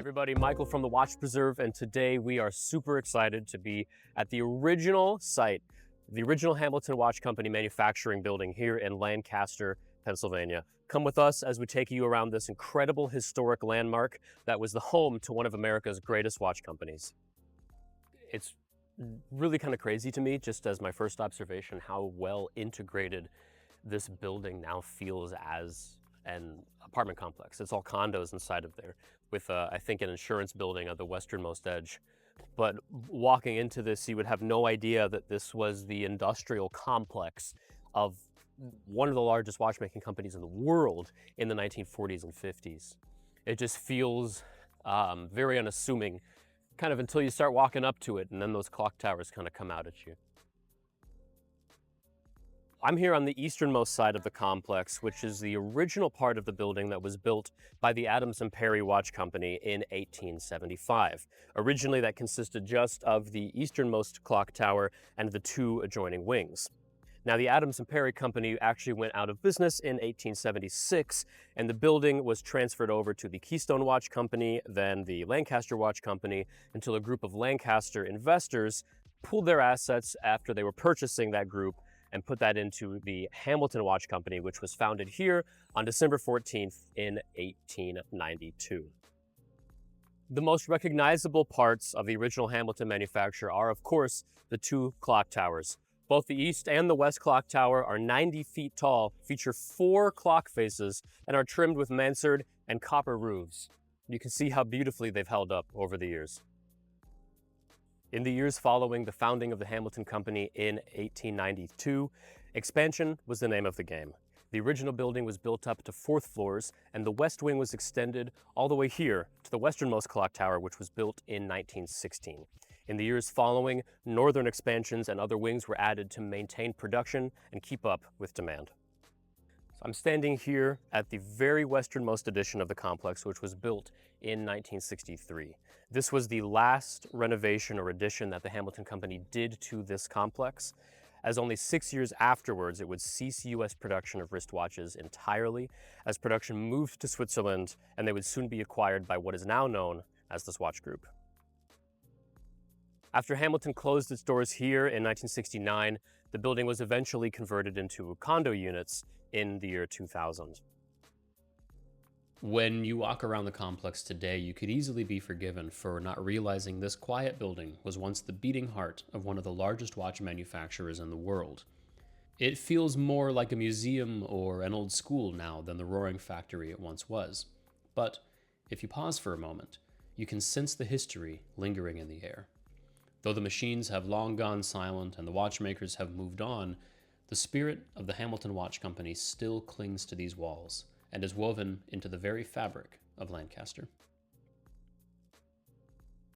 everybody, Michael from the Watch Preserve, and today we are super excited to be at the original site, the original Hamilton Watch Company manufacturing building here in Lancaster, Pennsylvania. Come with us as we take you around this incredible historic landmark that was the home to one of America's greatest watch companies. It's really kind of crazy to me, just as my first observation, how well integrated this building now feels as an apartment complex. It's all condos inside of there with, I think, an insurance building at the westernmost edge. But walking into this, you would have no idea that this was the industrial complex of one of the largest watchmaking companies in the world in the 1940s and 50s. It just feels very unassuming, kind of until you start walking up to it, and then those clock towers kind of come out at you. I'm here on the easternmost side of the complex, which is the original part of the building that was built by the Adams and Perry Watch Company in 1875. Originally, that consisted just of the easternmost clock tower and the two adjoining wings. Now, the Adams and Perry Company actually went out of business in 1876, and the building was transferred over to the Keystone Watch Company, then the Lancaster Watch Company, until a group of Lancaster investors pulled their assets after they were purchasing that group and put that into the Hamilton Watch Company, which was founded here on December 14th in 1892. The most recognizable parts of the original Hamilton manufacture are, of course, the two clock towers. Both the east and the west clock tower are 90 feet tall, feature 4 clock faces, and are trimmed with mansard and copper roofs. You can see how beautifully they've held up over the years. In the years following the founding of the Hamilton Company in 1892, expansion was the name of the game. The original building was built up to 4th floors, and the west wing was extended all the way here to the westernmost clock tower, which was built in 1916. In the years following, northern expansions and other wings were added to maintain production and keep up with demand. I'm standing here at the very westernmost edition of the complex, which was built in 1963. This was the last renovation or addition that the Hamilton Company did to this complex, as only 6 years afterwards it would cease U.S. production of wristwatches entirely, as production moved to Switzerland, and they would soon be acquired by what is now known as the Swatch Group. After Hamilton closed its doors here in 1969, the building was eventually converted into condo units in the year 2000. When you walk around the complex today, you could easily be forgiven for not realizing this quiet building was once the beating heart of one of the largest watch manufacturers in the world. It feels more like a museum or an old school now than the roaring factory it once was. But if you pause for a moment, you can sense the history lingering in the air. Though the machines have long gone silent and the watchmakers have moved on, the spirit of the Hamilton Watch Company still clings to these walls and is woven into the very fabric of Lancaster.